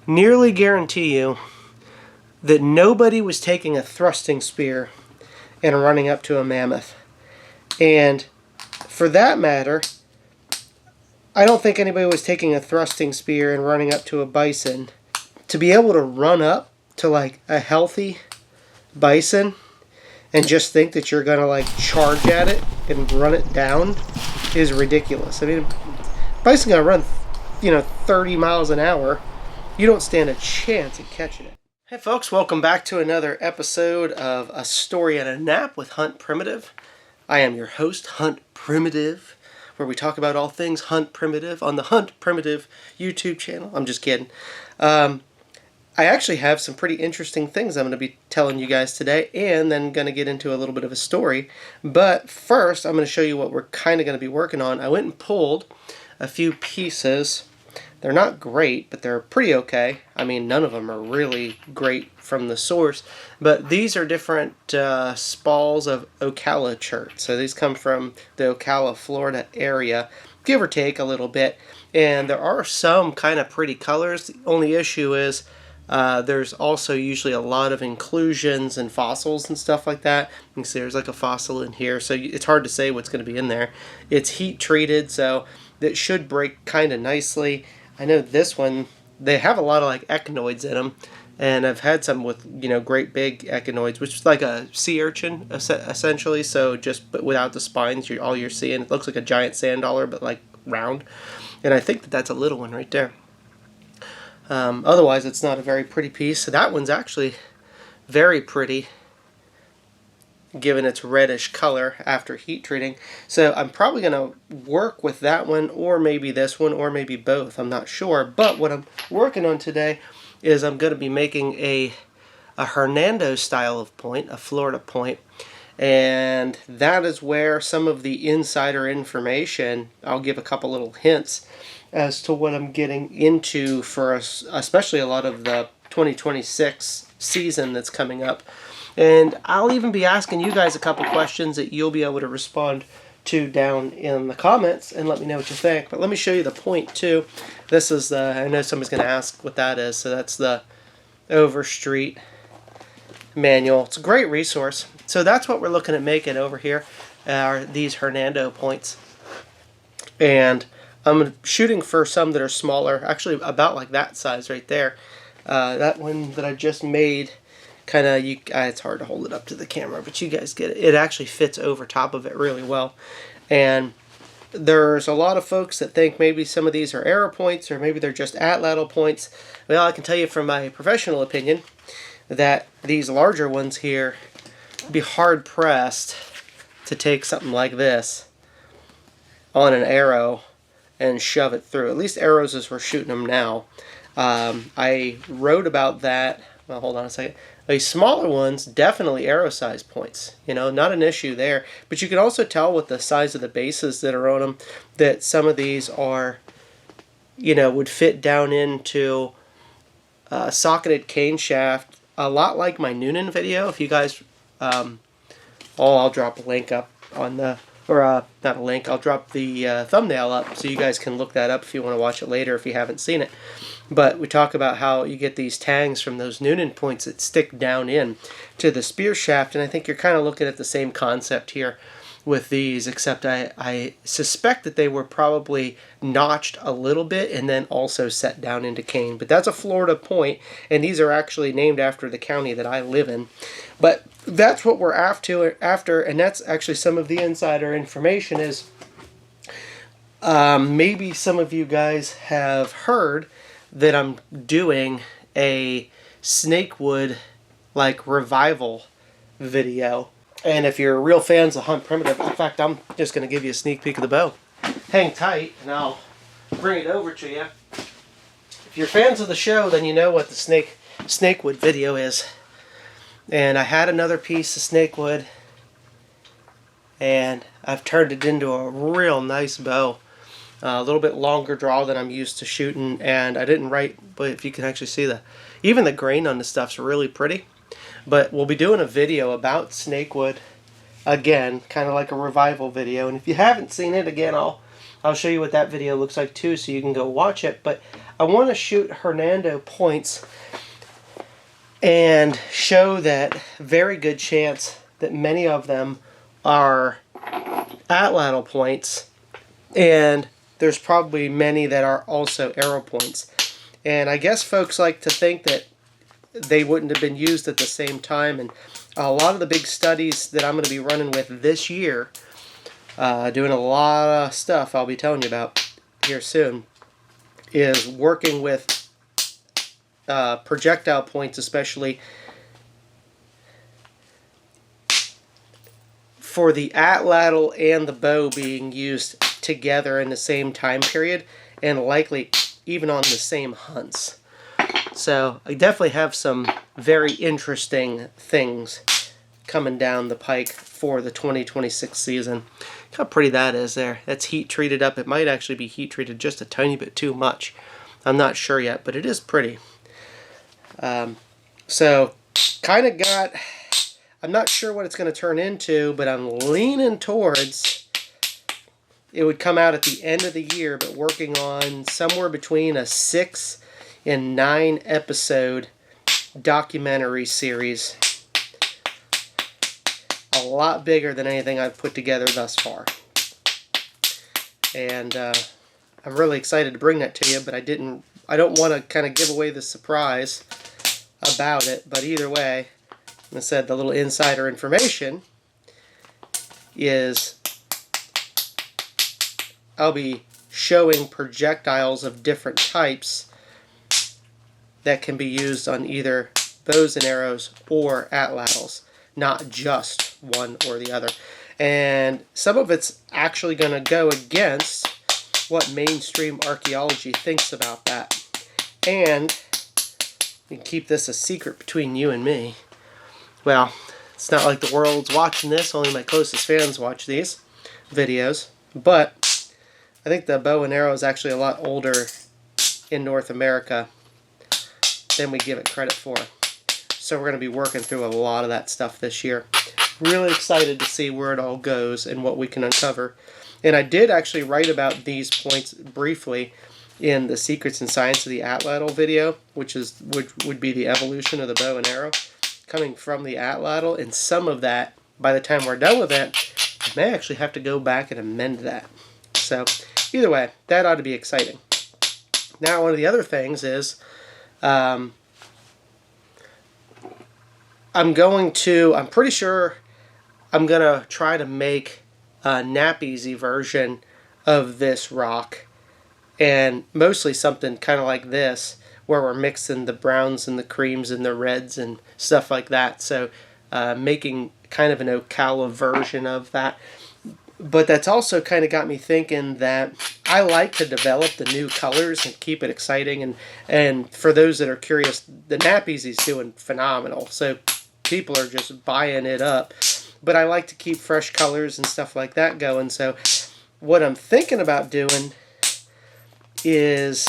nearly guarantee you that nobody was taking a thrusting spear and running up to a mammoth. And for that matter, I don't think anybody was taking a thrusting spear and running up to a bison. To be able to run up to like a healthy bison and just think that you're going to like charge at it and run it down is ridiculous. I mean, bison going to run, 30 miles an hour. You don't stand a chance at catching it. Hey folks, welcome back to another episode of A Story and a Nap with Hunt Primitive. I am your host, Hunt Primitive, where we talk about all things Hunt Primitive on the Hunt Primitive YouTube channel. I'm just kidding. I actually have some pretty interesting things I'm going to be telling you guys today, and then going to get into a little bit of a story. But first, I'm going to show you what we're kind of going to be working on. I went and pulled a few pieces. They're not great, but they're pretty okay. I mean, none of them are really great from the source, but these are different spalls of Ocala chert. So these come from the Ocala, Florida area, give or take a little bit. And there are some kind of pretty colors. The only issue is there's also usually a lot of inclusions and fossils and stuff like that. You can see there's like a fossil in here, so it's hard to say what's going to be in there. It's heat treated, so it should break kind of nicely. I know this one, they have a lot of like echinoids in them, and I've had some with, great big echinoids, which is like a sea urchin essentially, so but without the spines, all you're seeing, it looks like a giant sand dollar, but like round. And I think that's a little one right there. Otherwise, it's not a very pretty piece. So that one's actually very pretty, given its reddish color after heat treating. So I'm probably going to work with that one, or maybe this one, or maybe both. I'm not sure. But what I'm working on today is I'm going to be making a Hernando style of point, a Florida point. And that is where some of the insider information, I'll give a couple little hints as to what I'm getting into for us, especially a lot of the 2026 season that's coming up. And I'll even be asking you guys a couple questions that you'll be able to respond to down in the comments and let me know what you think. But let me show you the point too. This is I know somebody's going to ask what that is. So that's the Overstreet manual. It's a great resource. So that's what we're looking at making over here, are these Hernando points. And I'm shooting for some that are smaller, actually about like that size right there. That one that I just made, kind of, it's hard to hold it up to the camera, but you guys get it. It actually fits over top of it really well. And there's a lot of folks that think maybe some of these are arrow points, or maybe they're just Atlatl points. Well, I can tell you from my professional opinion that these larger ones here would be hard-pressed to take something like this on an arrow and shove it through. At least arrows as we're shooting them now. I wrote about that. Well, hold on a second. These smaller ones, definitely arrow size points. Not an issue there. But you can also tell with the size of the bases that are on them that some of these are, would fit down into a socketed cane shaft, a lot like my Noonan video. If you guys, I'll drop a link up on the, or not a link, I'll drop the thumbnail up so you guys can look that up if you want to watch it later if you haven't seen it. But we talk about how you get these tangs from those Noonan points that stick down in to the spear shaft, and I think you're kind of looking at the same concept here with these, except I suspect that they were probably notched a little bit and then also set down into cane. But that's a Florida point, and these are actually named after the county that I live in. But that's what we're after, and that's actually some of the insider information is maybe some of you guys have heard that I'm doing a Snakewood like revival video. And if you're real fans of Hunt Primitive, in fact, I'm just going to give you a sneak peek of the bow. Hang tight, and I'll bring it over to you. If you're fans of the show, then you know what the Snakewood video is. And I had another piece of Snakewood, and I've turned it into a real nice bow. A little bit longer draw than I'm used to shooting, and I didn't write, but if you can actually see even the grain on the stuff's really pretty. But we'll be doing a video about Snakewood again, kind of like a revival video. And if you haven't seen it, again, I'll show you what that video looks like too, so you can go watch it. But I want to shoot Hernando points and show that very good chance that many of them are Atlatl points, and there's probably many that are also arrow points. And I guess folks like to think that they wouldn't have been used at the same time, and a lot of the big studies that I'm going to be running with this year, doing a lot of stuff I'll be telling you about here soon, is working with projectile points, especially for the Atlatl and the bow being used together in the same time period, and likely even on the same hunts. So I definitely have some very interesting things coming down the pike for the 2026 season. Look how pretty that is there. That's heat treated up. It might actually be heat treated just a tiny bit too much. I'm not sure yet, but it is pretty. So kind of got, I'm not sure what it's going to turn into, but I'm leaning towards it would come out at the end of the year, but working on somewhere between a 6 and 9 episode documentary series. A lot bigger than anything I've put together thus far. And I'm really excited to bring that to you, but I don't want to kind of give away the surprise about it. But either way, like I said, the little insider information is I'll be showing projectiles of different types that can be used on either bows and arrows or Atlatls, not just one or the other. And some of it's actually going to go against what mainstream archaeology thinks about that. And you can keep this a secret between you and me. Well, it's not like the world's watching this, only my closest fans watch these videos. But I think the bow and arrow is actually a lot older in North America than we give it credit for. So we're going to be working through a lot of that stuff this year. Really excited to see where it all goes and what we can uncover. And I did actually write about these points briefly in the Secrets and Science of the Atlatl video, which would be the evolution of the bow and arrow coming from the Atlatl. And some of that, by the time we're done with that, I may actually have to go back and amend that. So either way, that ought to be exciting. Now, one of the other things is I'm pretty sure I'm going to try to make a Knap Easy version of this rock, and mostly something kind of like this, where we're mixing the browns and the creams and the reds and stuff like that. So making kind of an Ocala version of that. But that's also kind of got me thinking that I like to develop the new colors and keep it exciting. And for those that are curious, the Knap Easy's doing phenomenal. So people are just buying it up. But I like to keep fresh colors and stuff like that going. So what I'm thinking about doing is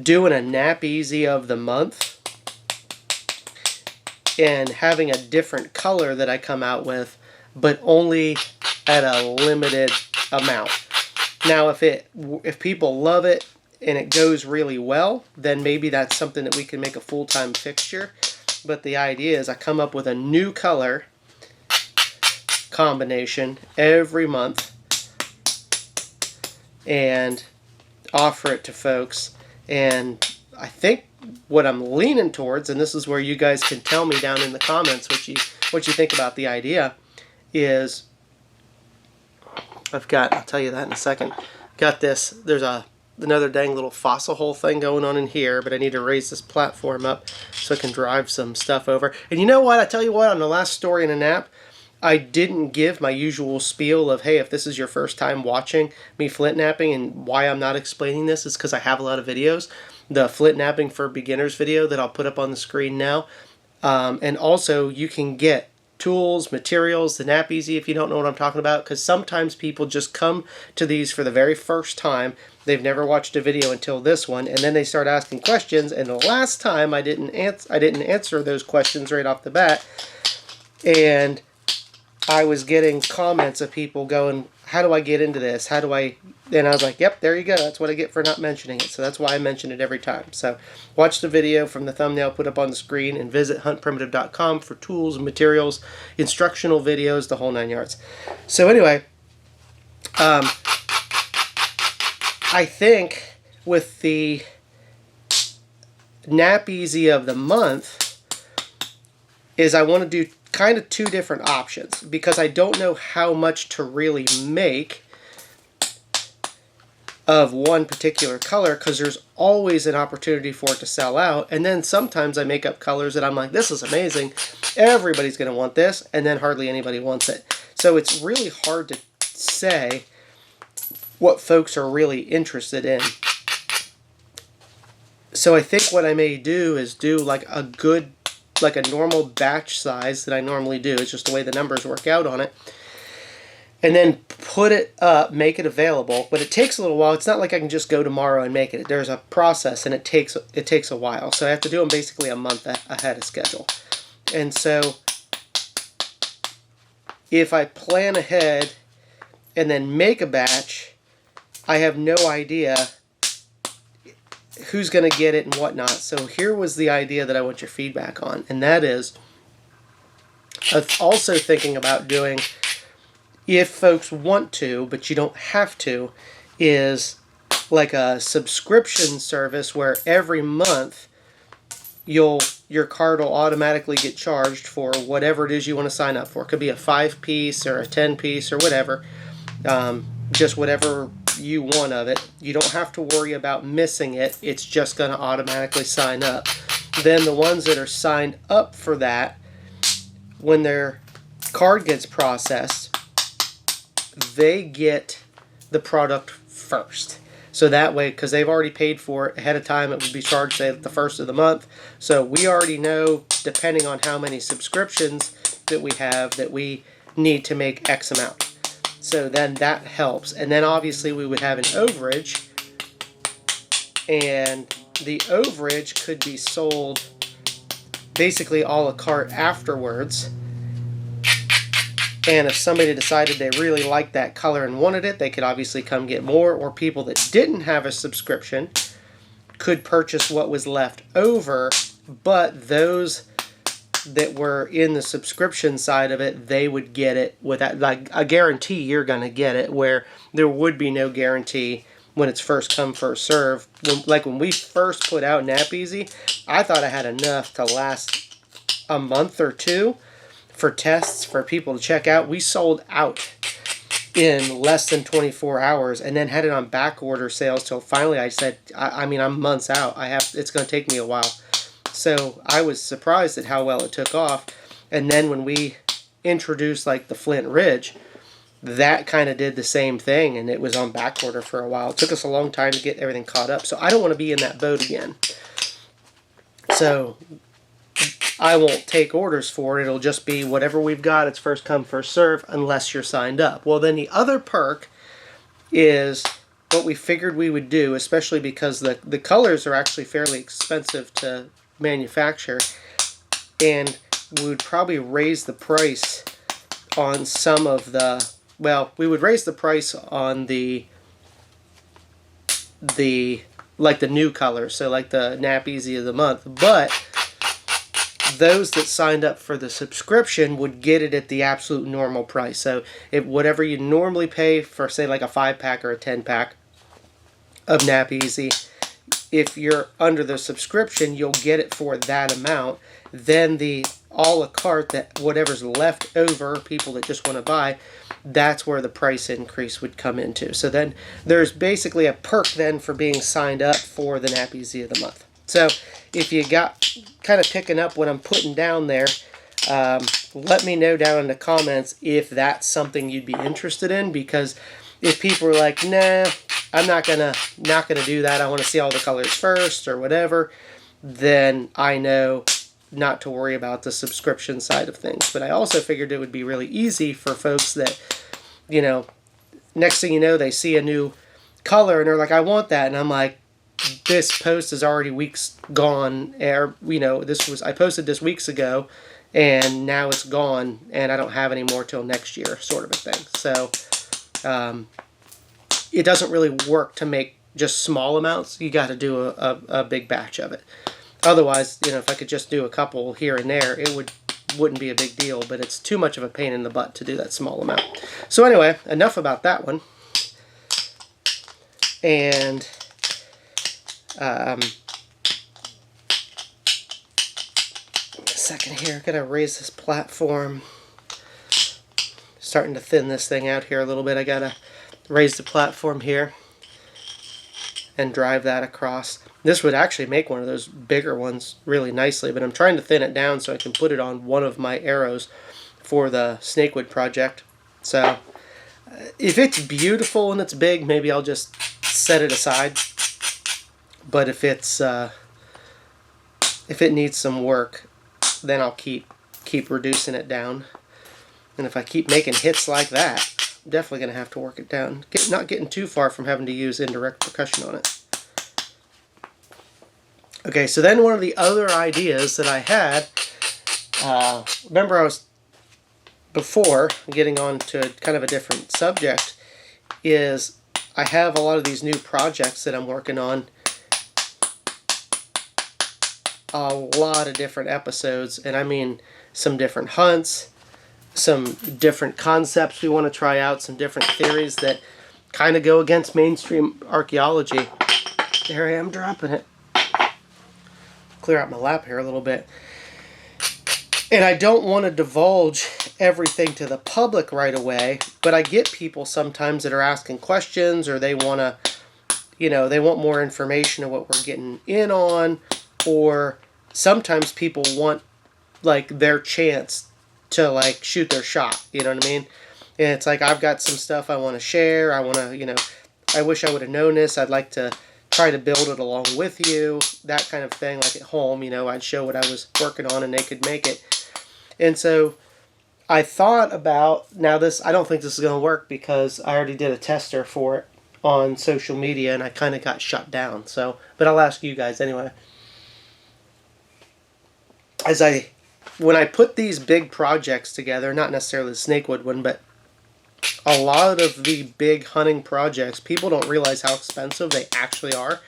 doing a Knap Easy of the month and having a different color that I come out with, but only at a limited amount. Now, if people love it and it goes really well, then maybe that's something that we can make a full-time fixture. But the idea is I come up with a new color combination every month and offer it to folks. And I think what I'm leaning towards, and this is where you guys can tell me down in the comments what you think about the idea, is I'll tell you that in a second. Got this, there's another dang little fossil hole thing going on in here, but I need to raise this platform up so I can drive some stuff over. And you know what, I tell you what, on the last story in a nap, I didn't give my usual spiel of, hey, if this is your first time watching me flint napping, and why I'm not explaining this is because I have a lot of videos. The flint napping for beginners video that I'll put up on the screen now. And also you can get tools, materials, the Knap Easy if you don't know what I'm talking about, because sometimes people just come to these for the very first time. They've never watched a video until this one, and then they start asking questions, and the last time I didn't answer those questions right off the bat, and I was getting comments of people going, how do I get into this? How do I... And I was like, yep, there you go. That's what I get for not mentioning it. So that's why I mention it every time. So watch the video from the thumbnail put up on the screen and visit huntprimitive.com for tools, materials, instructional videos, the whole 9 yards. So anyway, I think with the Knap Easy of the month is I want to do kind of 2 different options because I don't know how much to really make of one particular color because there's always an opportunity for it to sell out. And then sometimes I make up colors that I'm like, this is amazing, everybody's going to want this, and then hardly anybody wants it. So it's really hard to say what folks are really interested in. So I think what I may do is do like a normal batch size that I normally do. It's just the way the numbers work out on it. And then put it up, make it available. But it takes a little while. It's not like I can just go tomorrow and make it. There's a process, and it takes a while. So I have to do them basically a month ahead of schedule. And so if I plan ahead and then make a batch, I have no idea who's going to get it and whatnot. So here was the idea that I want your feedback on, and that is I was also thinking about doing, if folks want to, but you don't have to, is like a subscription service where every month your card will automatically get charged for whatever it is you want to sign up for. It could be a 5-piece or a 10-piece or whatever, just whatever you want of it. You don't have to worry about missing it. It's just going to automatically sign up. Then the ones that are signed up for that, when their card gets processed, they get the product first. So that way, because they've already paid for it ahead of time, it would be charged, say, the first of the month. So we already know, depending on how many subscriptions that we have, that we need to make X amount. So then that helps. And then obviously we would have an overage, and the overage could be sold basically a la carte afterwards. And if somebody decided they really liked that color and wanted it, they could obviously come get more. Or people that didn't have a subscription could purchase what was left over, but those that were in the subscription side of it, they would get it without, like, a guarantee you're going to get it, where there would be no guarantee when it's first come, first serve. Like when we first put out Knap Easy, I thought I had enough to last a month or 2 for tests for people to check out. We sold out in less than 24 hours and then had it on back order sales till finally I said, I mean, I'm months out. It's going to take me a while. So I was surprised at how well it took off. And then when we introduced like the Flint Ridge, that kind of did the same thing, and it was on back order for a while. It took us a long time to get everything caught up. So I don't want to be in that boat again. So I won't take orders for it. It'll just be whatever we've got. It's first come, first serve, unless you're signed up. Well, then the other perk is what we figured we would do, especially because the colors are actually fairly expensive to manufacture, and we would probably raise the price on some of the, well, we would raise the price on the like the new colors, so like the Knap Easy of the month, but those that signed up for the subscription would get it at the absolute normal price. So if whatever you normally pay for, say, like a 5-pack or a 10-pack of Knap Easy, if you're under the subscription, you'll get it for that amount. Then the a la carte, that whatever's left over, people that just want to buy, that's where the price increase would come into. So then there's basically a perk then for being signed up for the Knap Easy of the month. So if you got kind of picking up what I'm putting down there, let me know down in the comments if that's something you'd be interested in, because if people are like, nah, I'm not gonna do that, I want to see all the colors first or whatever, then I know not to worry about the subscription side of things. But I also figured it would be really easy for folks that, you know, next thing you know, they see a new color and they're like, I want that, and I'm like, this post is already weeks gone, or, you know, I posted this weeks ago and now it's gone and I don't have any more till next year, sort of a thing. So it doesn't really work to make just small amounts. You got to do a big batch of it. Otherwise, you know, if I could just do a couple here and there, it wouldn't be a big deal, but it's too much of a pain in the butt to do that small amount. So anyway, enough about that one. And a second here, gotta raise this platform. Starting to thin this thing out here a little bit. I gotta raise the platform here and drive that across. This would actually make one of those bigger ones really nicely, but I'm trying to thin it down so I can put it on one of my arrows for the Snakewood project. So if it's beautiful and it's big, maybe I'll just set it aside. But if it needs some work, then I'll keep reducing it down. And if I keep making hits like that, I'm definitely going to have to work it down. Not getting too far from having to use indirect percussion on it. Okay, so then one of the other ideas that I had, remember I was, before getting on to kind of a different subject, is I have a lot of these new projects that I'm working on. A lot of different episodes, and I mean some different hunts, some different concepts we want to try out, some different theories that kind of go against mainstream archaeology. There I am dropping it. Clear out my lap here a little bit. And I don't want to divulge everything to the public right away, but I get people sometimes that are asking questions, or they want to, you know, they want more information on what we're getting in on, or sometimes people want like their chance to like shoot their shot, you know what I mean? And it's like, I've got some stuff I want to share. I want to, you know, I wish I would have known this. I'd like to try to build it along with you, that kind of thing. Like at home, you know, I'd show what I was working on and they could make it. And so I thought about, now this, I don't think this is going to work because I already did a tester for it on social media and I kind of got shut down. So, but I'll ask you guys anyway. When I put these big projects together, not necessarily the Snakewood one, but a lot of the big hunting projects, people don't realize how expensive they actually are.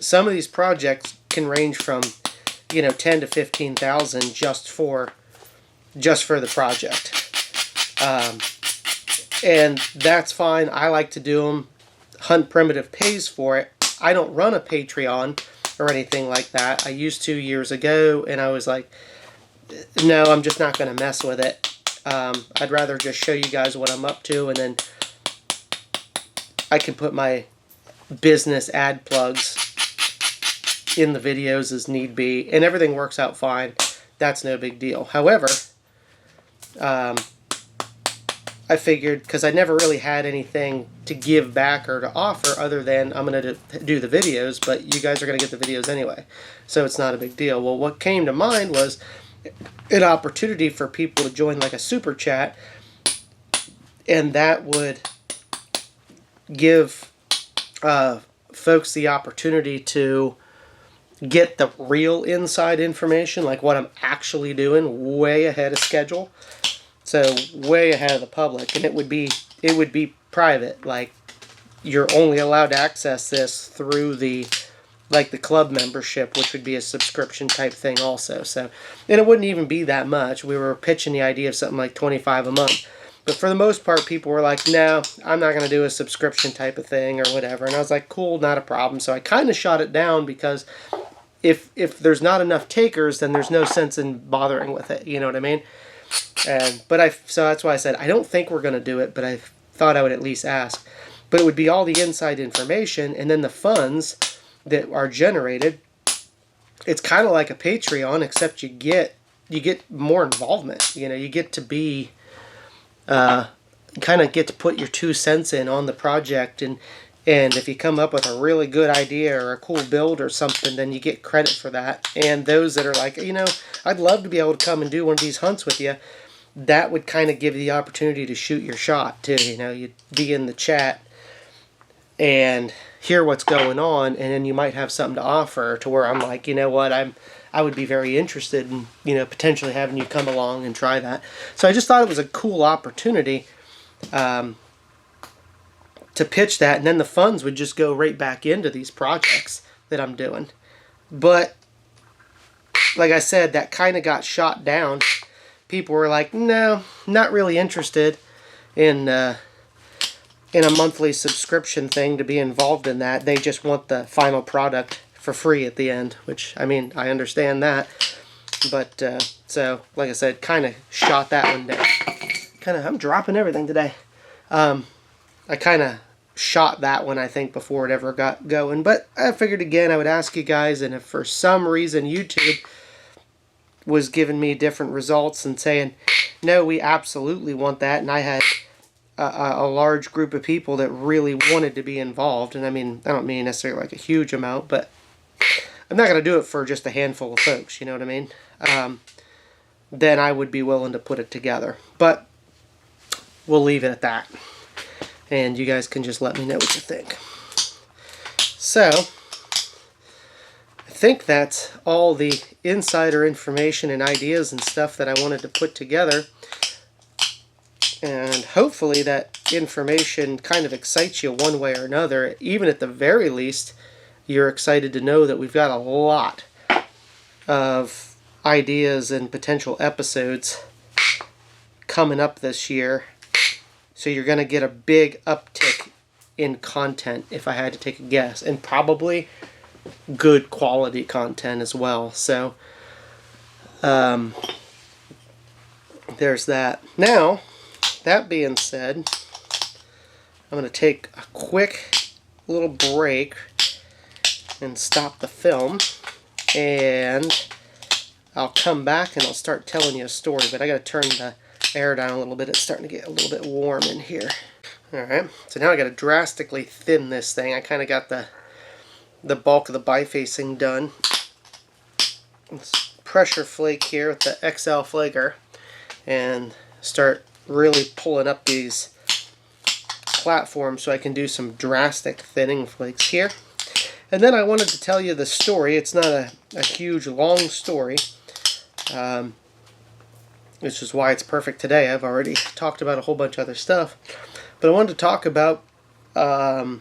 Some of these projects can range from, you know, 10 to 15,000 just for the project. And that's fine. I like to do them. Hunt Primitive pays for it. I don't run a Patreon or anything like that. I used to years ago, and I was like, no, I'm just not going to mess with it. I'd rather just show you guys what I'm up to, and then I can put my business ad plugs in the videos as need be, and everything works out fine. That's no big deal. However, I figured, because I never really had anything to give back or to offer other than I'm going to do the videos, but you guys are going to get the videos anyway, so it's not a big deal. Well, what came to mind was an opportunity for people to join like a super chat, and that would give folks the opportunity to get the real inside information, like what I'm actually doing, way ahead of schedule. So way ahead of the public, and it would be private. Like, you're only allowed to access this through the club membership, which would be a subscription type thing also. So, and it wouldn't even be that much. We were pitching the idea of something like $25 a month, but for the most part, people were like, "No, I'm not going to do a subscription type of thing or whatever." And I was like, "Cool, not a problem." So I kind of shot it down because if there's not enough takers, then there's no sense in bothering with it. You know what I mean? So that's why I said I don't think we're going to do it, but I thought I would at least ask. But it would be all the inside information, and then the funds that are generated. It's kind of like a Patreon, except you get more involvement. You know, you get to be kind of get to put your 2 cents in on the project, and if you come up with a really good idea or a cool build or something, then you get credit for that. And those that are like, you know, I'd love to be able to come and do one of these hunts with you, that would kind of give you the opportunity to shoot your shot too. You know, you'd be in the chat and hear what's going on, and then you might have something to offer to where I'm like, you know what, I would be very interested in, you know, potentially having you come along and try that. So I just thought it was a cool opportunity. to pitch that, and then the funds would just go right back into these projects that I'm doing. But like I said, that kind of got shot down. People were like, no, not really interested in a monthly subscription thing to be involved in that. They just want the final product for free at the end, which, I mean, I understand that. But, so, like I said, kind of shot that one down. I'm dropping everything today. I kind of shot that one, I think, before it ever got going. But I figured, again, I would ask you guys, and if for some reason YouTube was giving me different results and saying, no, we absolutely want that, and I had a large group of people that really wanted to be involved, and I mean, I don't mean necessarily like a huge amount, but I'm not going to do it for just a handful of folks, you know what I mean? Then I would be willing to put it together. But we'll leave it at that. And you guys can just let me know what you think. So, I think that's all the insider information and ideas and stuff that I wanted to put together. And hopefully that information kind of excites you one way or another. Even at the very least, you're excited to know that we've got a lot of ideas and potential episodes coming up this year. So you're going to get a big uptick in content, if I had to take a guess. And probably good quality content as well. So, there's that. Now, that being said, I'm going to take a quick little break and stop the film. And I'll come back and I'll start telling you a story. But I got to turn the air down a little bit. It's starting to get a little bit warm in here. Alright, so now I got to drastically thin this thing. I kind of got the bulk of the bifacing done. Let's pressure flake here with the XL flaker and start really pulling up these platforms so I can do some drastic thinning flakes here. And then I wanted to tell you the story. It's not a huge long story, which is why it's perfect today. I've already talked about a whole bunch of other stuff. But I wanted to talk about a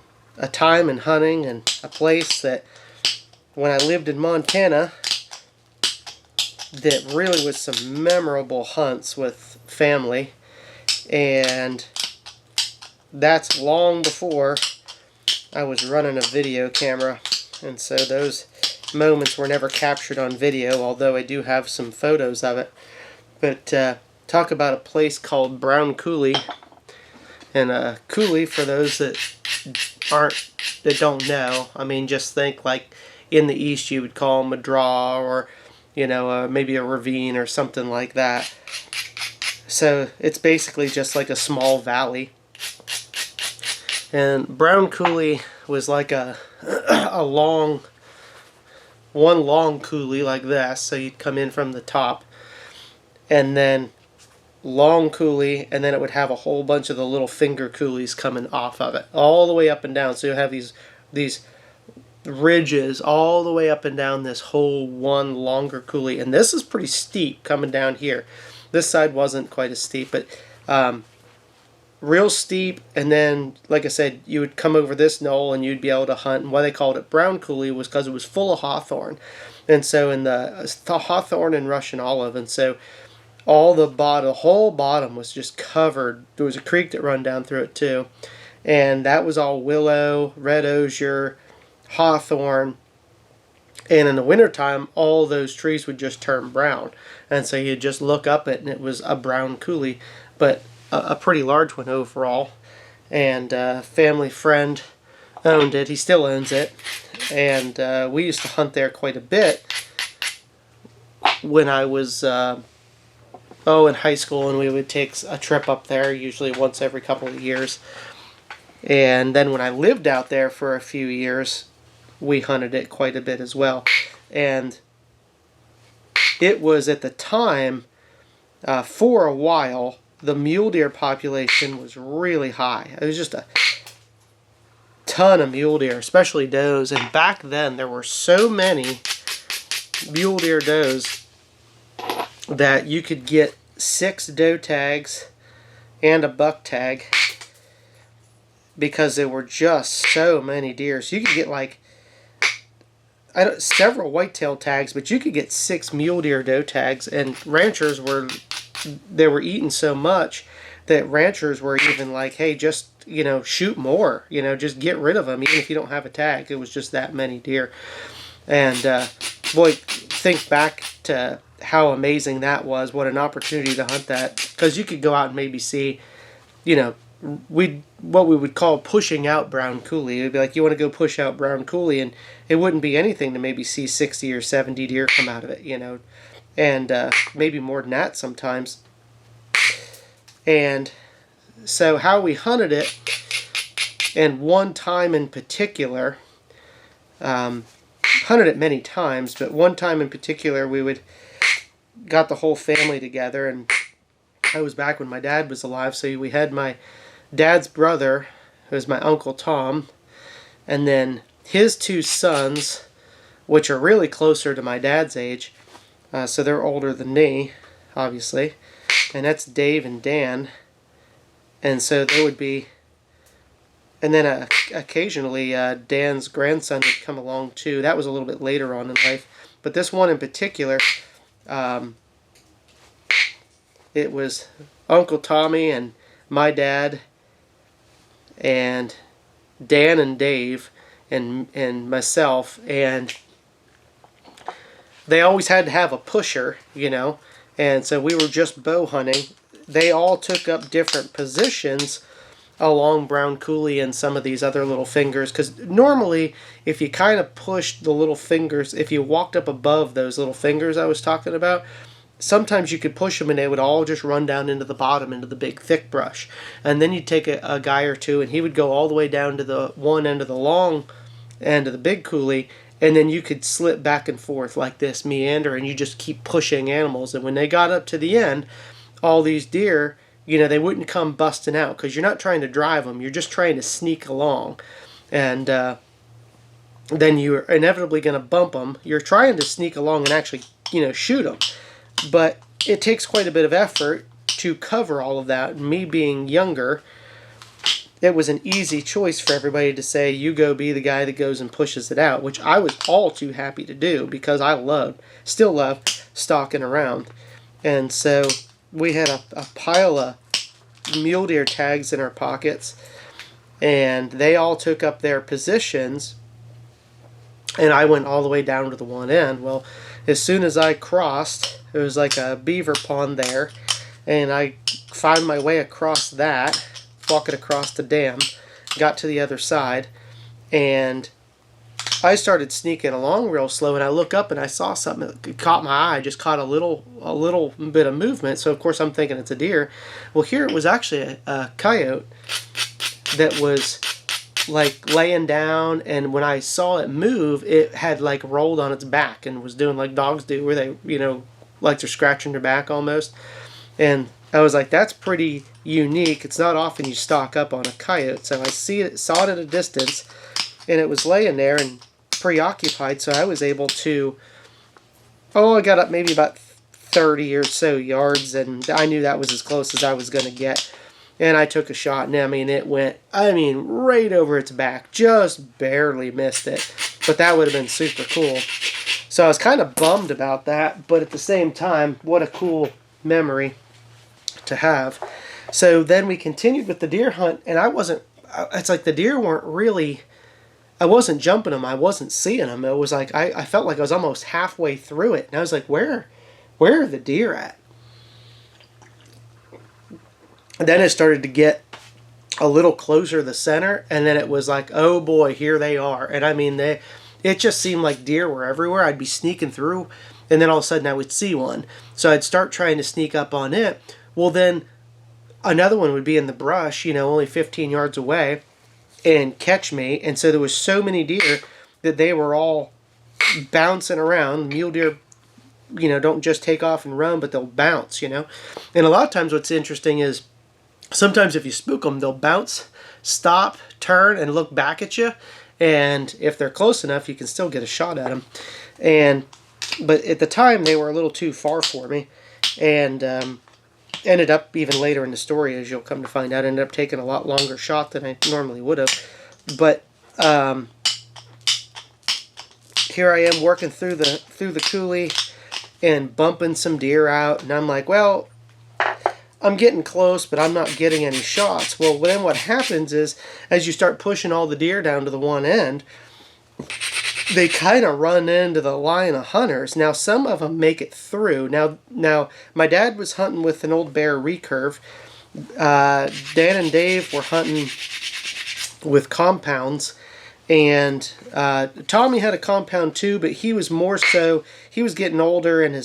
time in hunting and a place that when I lived in Montana that really was some memorable hunts with family. And that's long before I was running a video camera. And so those moments were never captured on video, although I do have some photos of it. But talk about a place called Brown Coulee. And a coulee, for those that don't know, I mean, just think like in the East you would call them a draw, or you know, maybe a ravine or something like that. So it's basically just like a small valley. And Brown Coulee was like a long coulee like this. So you'd come in from the top, and then long coulee, and then it would have a whole bunch of the little finger coulees coming off of it, all the way up and down. So you have these ridges all the way up and down this whole one longer coulee. And this is pretty steep coming down here. This side wasn't quite as steep, but real steep. And then, like I said, you would come over this knoll and you'd be able to hunt. And why they called it Brown Coulee was because it was full of hawthorn. And so in the hawthorn and Russian olive. And so all the whole bottom was just covered. There was a creek that run down through it too. And that was all willow, red osier, hawthorn. And in the wintertime, all those trees would just turn brown. And so you'd just look up it and it was a brown coulee, but a pretty large one overall. And a family friend owned it. He still owns it. And we used to hunt there quite a bit when I was in high school, and we would take a trip up there, usually once every couple of years. And then when I lived out there for a few years, we hunted it quite a bit as well. And it was at the time, for a while, the mule deer population was really high. It was just a ton of mule deer, especially does. And back then, there were so many mule deer does that you could get 6 doe tags and a buck tag because there were just so many deer. So you could get like several whitetail tags, but you could get 6 mule deer doe tags, and ranchers were eating so much that ranchers were even like, hey, just, shoot more, just get rid of them, even if you don't have a tag. It was just that many deer. And boy, think back to how amazing that was. What an opportunity to hunt that, because you could go out and maybe see, what we would call pushing out brown coulee. It would be like, you want to go push out brown coulee, and it wouldn't be anything to maybe see 60 or 70 deer come out of it, and maybe more than that sometimes. And so how we hunted it, and one time in particular, hunted it many times, but one time in particular we got the whole family together, and I was back when my dad was alive, so we had my dad's brother, who was my Uncle Tom, and then his 2 sons, which are really closer to my dad's age, so they're older than me, obviously, and that's Dave and Dan. And so there would be, and then occasionally Dan's grandson would come along too. That was a little bit later on in life, but this one in particular, it was Uncle Tommy and my dad and Dan and Dave and myself, and they always had to have a pusher, and so we were just bow hunting. They all took up different positions along brown coulee and some of these other little fingers, because normally if you kind of pushed the little fingers, if you walked up above those little fingers I was talking about, sometimes you could push them and they would all just run down into the bottom, into the big thick brush. And then you'd take a guy or two, and he would go all the way down to the one end of the long end of the big coulee, and then you could slip back and forth like this, meander, and you just keep pushing animals. And when they got up to the end, all these deer, they wouldn't come busting out, because you're not trying to drive them, you're just trying to sneak along. And then you're inevitably going to bump them. You're trying to sneak along and actually, shoot them. But it takes quite a bit of effort to cover all of that. And me being younger, it was an easy choice for everybody to say, you go be the guy that goes and pushes it out, which I was all too happy to do, because I still love stalking around. And so we had a pile of mule deer tags in our pockets, and they all took up their positions, and I went all the way down to the one end. Well, as soon as I crossed, it was like a beaver pond there, and I found my way across that, walking across the dam, got to the other side, and I started sneaking along real slow, and I look up and I saw something that caught my eye. Just caught a little bit of movement. So of course I'm thinking it's a deer. Well, here it was actually a coyote that was like laying down, and when I saw it move, it had like rolled on its back and was doing like dogs do, where they, like they're scratching their back almost. And I was like, that's pretty unique. It's not often you stalk up on a coyote. So I saw it at a distance, and it was laying there and preoccupied, so I was able to, I got up maybe about 30 or so yards, and I knew that was as close as I was going to get. And I took a shot, and it went, right over its back. Just barely missed it. But that would have been super cool. So I was kind of bummed about that, but at the same time, what a cool memory to have. So then we continued with the deer hunt, and it's like the deer weren't really, I wasn't jumping them, I wasn't seeing them. It was like, I felt like I was almost halfway through it, and I was like, where are the deer at? And then it started to get a little closer to the center, and then it was like, oh boy, here they are. And it just seemed like deer were everywhere. I'd be sneaking through, and then all of a sudden I would see one. So I'd start trying to sneak up on it. Well, then another one would be in the brush, only 15 yards away, and catch me. And so there was so many deer that they were all bouncing around. Mule deer, don't just take off and run, but they'll bounce, And a lot of times what's interesting is sometimes if you spook them, they'll bounce, stop, turn, and look back at you. And if they're close enough, you can still get a shot at them. But at the time, they were a little too far for me. And ended up, even later in the story, as you'll come to find out, ended up taking a lot longer shot than I normally would have. But here I am working through the coulee and bumping some deer out, and I'm like, well, I'm getting close, but I'm not getting any shots. Well, then what happens is, as you start pushing all the deer down to the one end, they kind of run into the line of hunters. Now, some of them make it through. Now, my dad was hunting with an old bear recurve. Dan and Dave were hunting with compounds, and Tommy had a compound too, but he was more so, he was getting older, and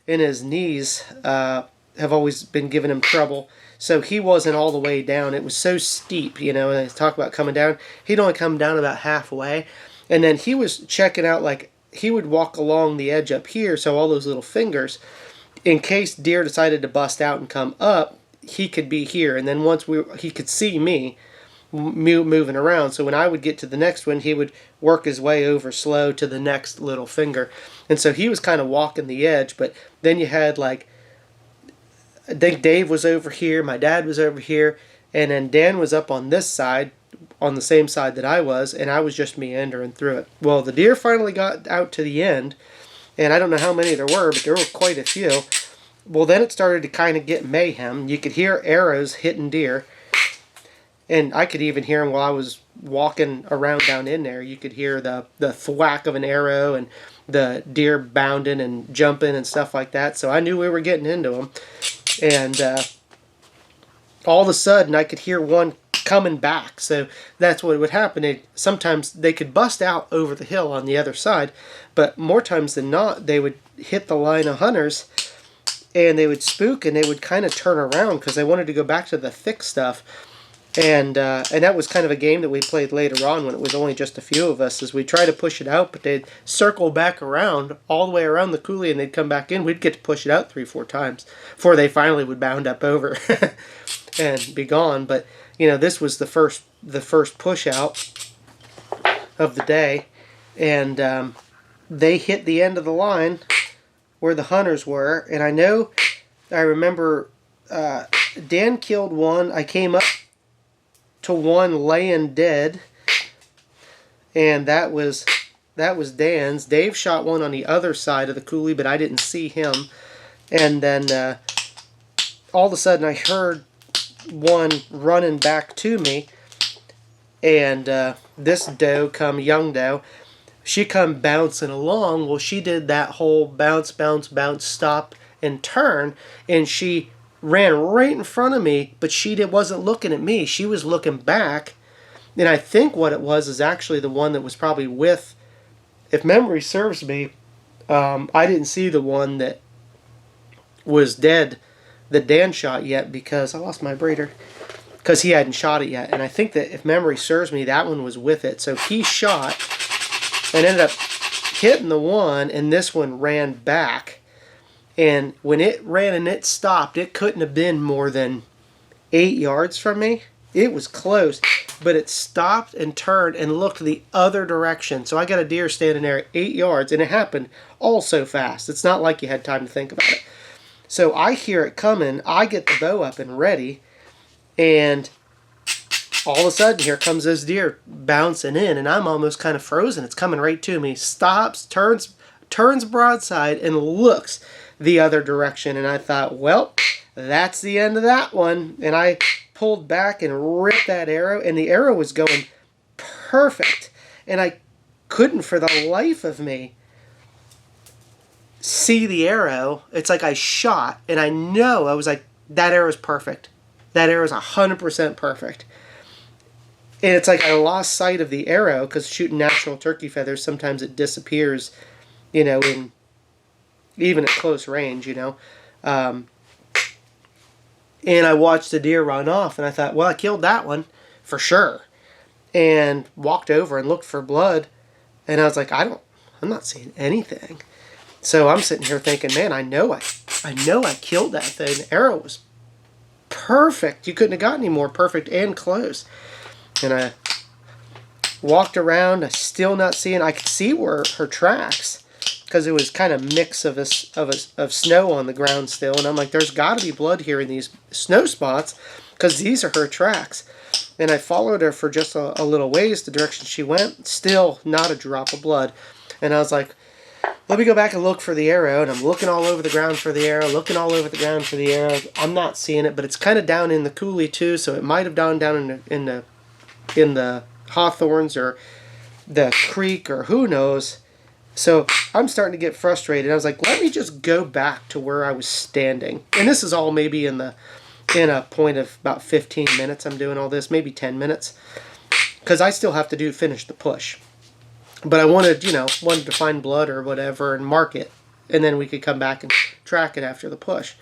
his knees have always been giving him trouble. So he wasn't all the way down. It was so steep, you know, and talk about coming down. He'd only come down about halfway. And then he was checking out, like, he would walk along the edge up here, so all those little fingers, in case deer decided to bust out and come up, he could be here. And then once he could see me moving around. So when I would get to the next one, he would work his way over slow to the next little finger. And so he was kind of walking the edge. But then you had, like, I think Dave was over here, my dad was over here, and then Dan was up on this side, on the same side that I was, and I was just meandering through it. Well, the deer finally got out to the end, and I don't know how many there were, but there were quite a few. Well, then it started to kind of get mayhem. You could hear arrows hitting deer, and I could even hear them while I was walking around down in there. You could hear the thwack of an arrow and the deer bounding and jumping and stuff like that, so I knew we were getting into them. And all of a sudden, I could hear one coming back. So that's what would happen. Sometimes they could bust out over the hill on the other side, but more times than not, they would hit the line of hunters, and they would spook, and they would kind of turn around because they wanted to go back to the thick stuff. And that was kind of a game that we played later on when it was only just a few of us, as we try to push it out, but they'd circle back around, all the way around the coulee, and they'd come back in. We'd get to push it out 3-4 times before they finally would bound up over and be gone. But, you know, this was the first push out of the day, and they hit the end of the line where the hunters were. And I remember Dan killed one. I came up to one laying dead, and that was Dan's. Dave shot one on the other side of the coulee, but I didn't see him. And then all of a sudden I heard one running back to me, and this young doe, she come bouncing along. Well, she did that whole bounce, stop and turn, and she ran right in front of me, but she wasn't looking at me. She was looking back, and I think what it was is actually the one that was probably with, if memory serves me, I didn't see the one that was dead that Dan shot yet, because I lost my breeder, because he hadn't shot it yet. And I think that, if memory serves me, that one was with it. So he shot and ended up hitting the one, and this one ran back. And when it ran and it stopped, it couldn't have been more than 8 yards from me. It was close, but it stopped and turned and looked the other direction. So I got a deer standing there at 8 yards, and it happened all so fast. It's not like you had time to think about it. So I hear it coming. I get the bow up and ready, and all of a sudden, here comes this deer bouncing in, and I'm almost kind of frozen. It's coming right to me. Stops, turns broadside, and looks the other direction. And I thought, well, that's the end of that one. And I pulled back and ripped that arrow, and the arrow was going perfect. And I couldn't for the life of me see the arrow. It's like I shot, and I was like, that arrow's perfect. That arrow's 100% perfect. And it's like I lost sight of the arrow, because shooting natural turkey feathers, sometimes it disappears, you know, even at close range, you know. And I watched the deer run off, and I thought, well, I killed that one for sure. And walked over and looked for blood, and I was like, I'm not seeing anything. So I'm sitting here thinking, man, I know I killed that thing. The arrow was perfect. You couldn't have gotten any more perfect and close. And I walked around, still not seeing. I could see where her tracks, because it was kind of mix of snow on the ground still, and I'm like, there's got to be blood here in these snow spots, because these are her tracks. And I followed her for just a little ways the direction she went, still not a drop of blood. And I was like, let me go back and look for the arrow. And I'm looking all over the ground for the arrow, looking all over the ground for the arrow. I'm not seeing it, but it's kind of down in the coulee too, so it might have gone down in the hawthorns or the creek or who knows. So I'm starting to get frustrated. I was like, let me just go back to where I was standing. And this is all maybe in a point of about 15 minutes I'm doing all this, maybe 10 minutes. Because I still have to finish the push. But I wanted to find blood or whatever and mark it. And then we could come back and track it after the push.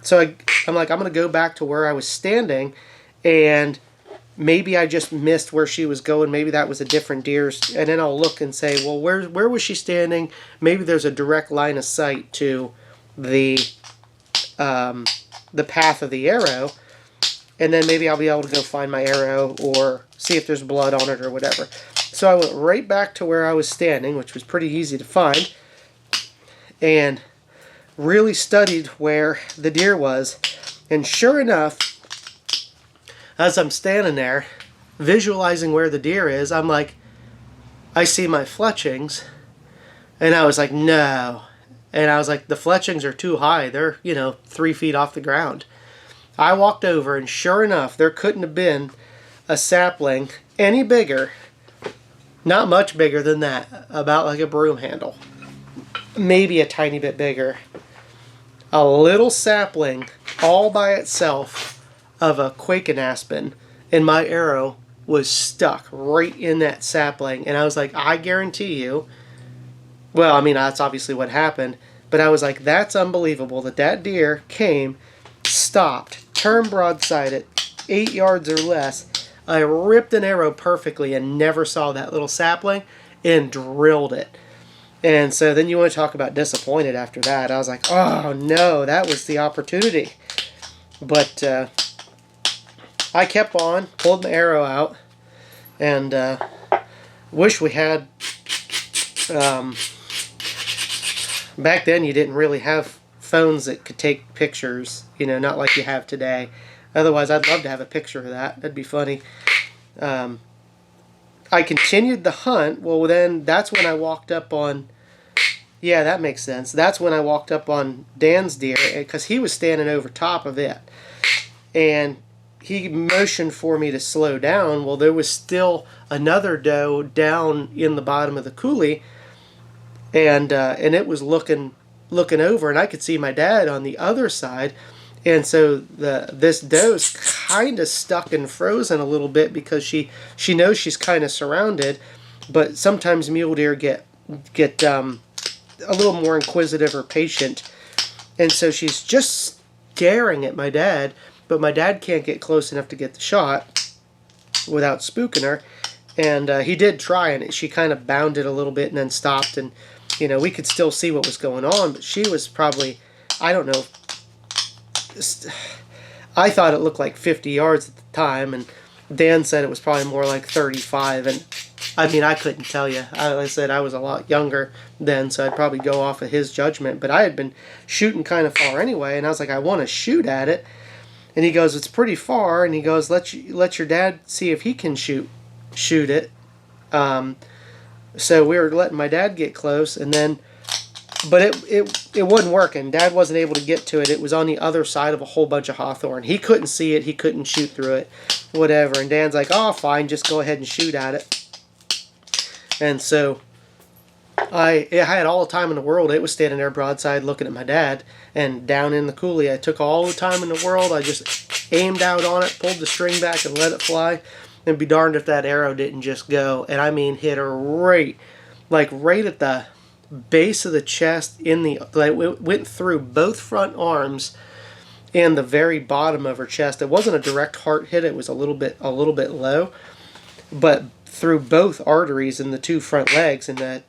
So I'm like, I'm going to go back to where I was standing, and maybe I just missed where she was going. Maybe that was a different deer. And then I'll look and say, well, where was she standing? Maybe there's a direct line of sight to the path of the arrow. And then maybe I'll be able to go find my arrow or see if there's blood on it or whatever. So I went right back to where I was standing, which was pretty easy to find, and really studied where the deer was. And sure enough, as I'm standing there, visualizing where the deer is, I'm like, I see my fletchings, and I was like, no. And I was like, the fletchings are too high. They're, 3 feet off the ground. I walked over, and sure enough, there couldn't have been a sapling any bigger, not much bigger than that, about like a broom handle. Maybe a tiny bit bigger. A little sapling all by itself of a quaking aspen, and my arrow was stuck right in that sapling. And I was like, I guarantee you, well, I mean, that's obviously what happened, but I was like, that's unbelievable that deer came, stopped, turned broadside at 8 yards or less. I ripped an arrow perfectly and never saw that little sapling and drilled it. And so then you want to talk about disappointed after that. I was like, oh no, that was the opportunity. But I kept on, pulled the arrow out, and wish we had... back then you didn't really have phones that could take pictures, not like you have today. Otherwise, I'd love to have a picture of that. That'd be funny. I continued the hunt. Well, then that's when I walked up on... Yeah, that makes sense. That's when I walked up on Dan's deer, because he was standing over top of it. And he motioned for me to slow down. Well, there was still another doe down in the bottom of the coulee, and it was looking over, and I could see my dad on the other side. And so this doe's kind of stuck and frozen a little bit because she knows she's kind of surrounded, but sometimes mule deer get a little more inquisitive or patient, and so she's just staring at my dad, but my dad can't get close enough to get the shot without spooking her. And he did try, and she kind of bounded a little bit and then stopped, and we could still see what was going on, but she was probably, I don't know, I thought it looked like 50 yards at the time, and Dan said it was probably more like 35, and I mean, I couldn't tell you. I said I was a lot younger then, so I'd probably go off of his judgment, but I had been shooting kind of far anyway, and I was like, I want to shoot at it. And he goes, it's pretty far, and he goes, let your dad see if he can shoot it. So we were letting my dad get close, and then, but it wasn't working. Dad wasn't able to get to it. It was on the other side of a whole bunch of hawthorn. He couldn't see it. He couldn't shoot through it, whatever. And Dan's like, oh, fine, just go ahead and shoot at it. And so I had all the time in the world. It was standing there broadside looking at my dad, and down in the coulee, I took all the time in the world. I just aimed out on it, pulled the string back, and let it fly. And be darned if that arrow didn't just go, and I mean hit her right at the base of the chest, it went through both front arms and the very bottom of her chest. It wasn't a direct heart hit, it was a little bit low, but through both arteries in the two front legs, and that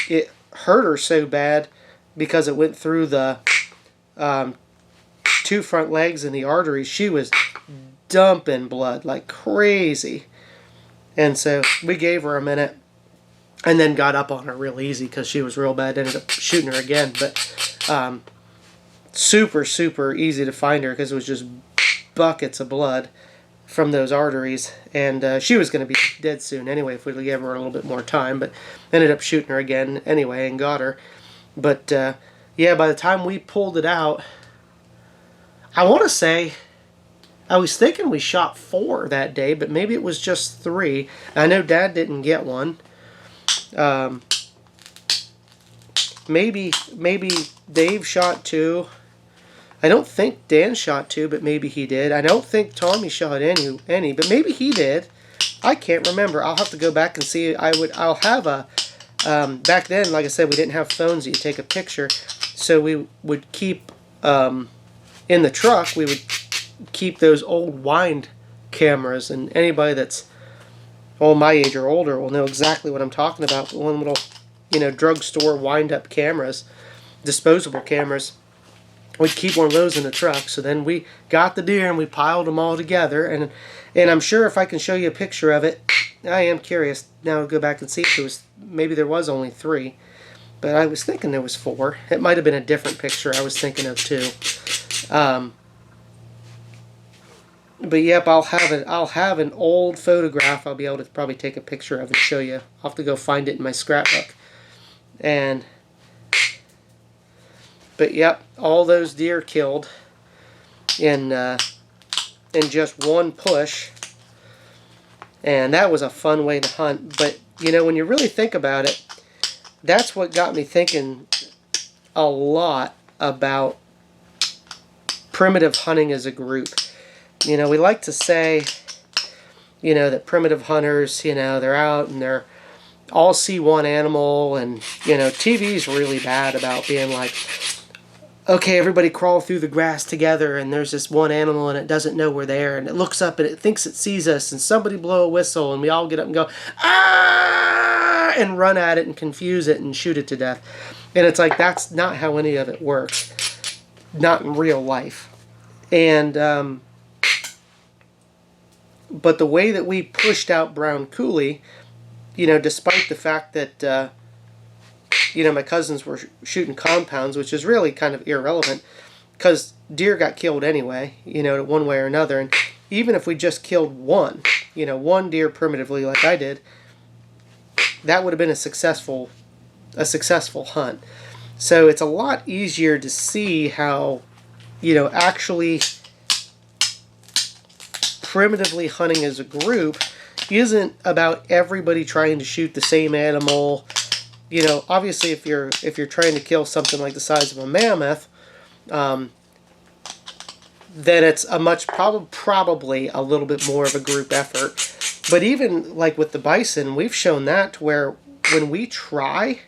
it hurt her so bad because it went through the two front legs and the arteries. She was dumping blood like crazy. And so we gave her a minute, and then got up on her real easy because she was real bad. Ended up shooting her again, but super, super easy to find her because it was just buckets of blood from those arteries, and she was going to be dead soon anyway if we'd give her a little bit more time, but ended up shooting her again anyway and got her. But yeah, by the time we pulled it out, I want to say, I was thinking we shot 4 that day, but maybe it was just 3. I know Dad didn't get one. Maybe Dave shot 2. I don't think Dan shot 2, but maybe he did. I don't think Tommy shot any, but maybe he did. I can't remember. I'll have to go back and see. I'll have a. Back then, like I said, we didn't have phones that you take a picture, so we would keep in the truck. We would keep those old wind cameras, and anybody that's my age or older will know exactly what I'm talking about. One little, drugstore wind-up cameras, disposable cameras. We'd keep one of those in the truck. So then we got the deer and we piled them all together. And I'm sure if I can show you a picture of it, I am curious now to go back and see if maybe there was only 3. But I was thinking there was 4. It might have been a different picture I was thinking of too. But yep, I'll have an old photograph I'll be able to probably take a picture of and show you. I'll have to go find it in my scrapbook. But yep, all those deer killed in just one push, and that was a fun way to hunt. But when you really think about it, that's what got me thinking a lot about primitive hunting as a group. We like to say, that primitive hunters, they're out and they're all see one animal, and TV's really bad about being like, okay, everybody crawl through the grass together, and there's this one animal, and it doesn't know we're there, and it looks up, and it thinks it sees us, and somebody blow a whistle, and we all get up and go, ah, and run at it, and confuse it, and shoot it to death. And it's like, that's not how any of it works. Not in real life. And, but the way that we pushed out brown coulee, despite the fact that, my cousins were shooting compounds, which is really kind of irrelevant because deer got killed anyway, one way or another. And even if we just killed one deer primitively like I did, that would have been a successful hunt. So it's a lot easier to see how, actually primitively hunting as a group isn't about everybody trying to shoot the same animal. Obviously, if you're trying to kill something like the size of a mammoth, then it's a probably a little bit more of a group effort. But even like with the bison, we've shown that to where when we try,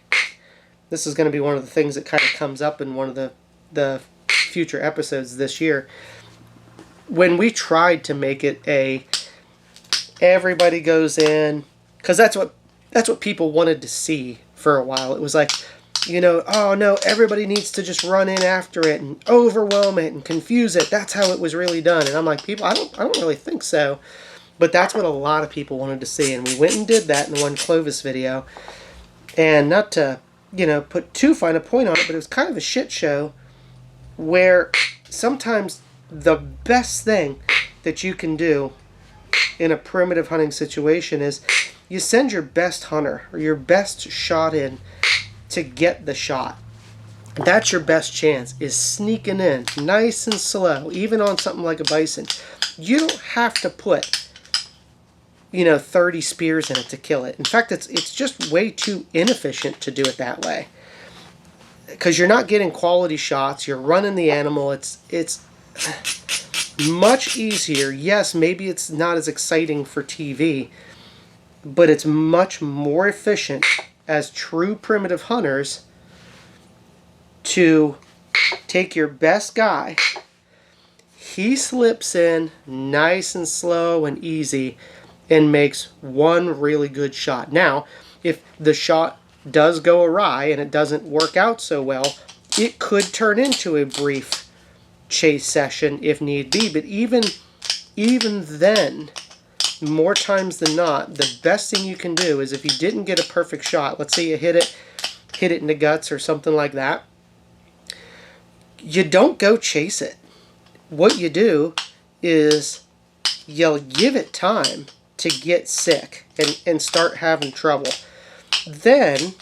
this is going to be one of the things that kind of comes up in one of the future episodes this year. When we tried to make it everybody goes in, because that's what people wanted to see. For a while, it was like, oh no, everybody needs to just run in after it and overwhelm it and confuse it. That's how it was really done. And I'm like, people, I don't really think so. But that's what a lot of people wanted to see, and we went and did that in one Clovis video. And not to, put too fine a point on it, but it was kind of a shit show where sometimes the best thing that you can do in a primitive hunting situation is you send your best hunter or your best shot in to get the shot. That's your best chance, is sneaking in nice and slow, even on something like a bison. You don't have to put 30 spears in it to kill it. In fact, it's just way too inefficient to do it that way, because you're not getting quality shots. You're running the animal. It's much easier. Yes, maybe it's not as exciting for TV, but it's much more efficient as true primitive hunters to take your best guy. He slips in nice and slow and easy and makes one really good shot. Now, if the shot does go awry and it doesn't work out so well, it could turn into a brief chase session if need be. But even then, more times than not, the best thing you can do is if you didn't get a perfect shot, let's say you hit it in the guts or something like that, you don't go chase it. What you do is you'll give it time to get sick and start having trouble. Then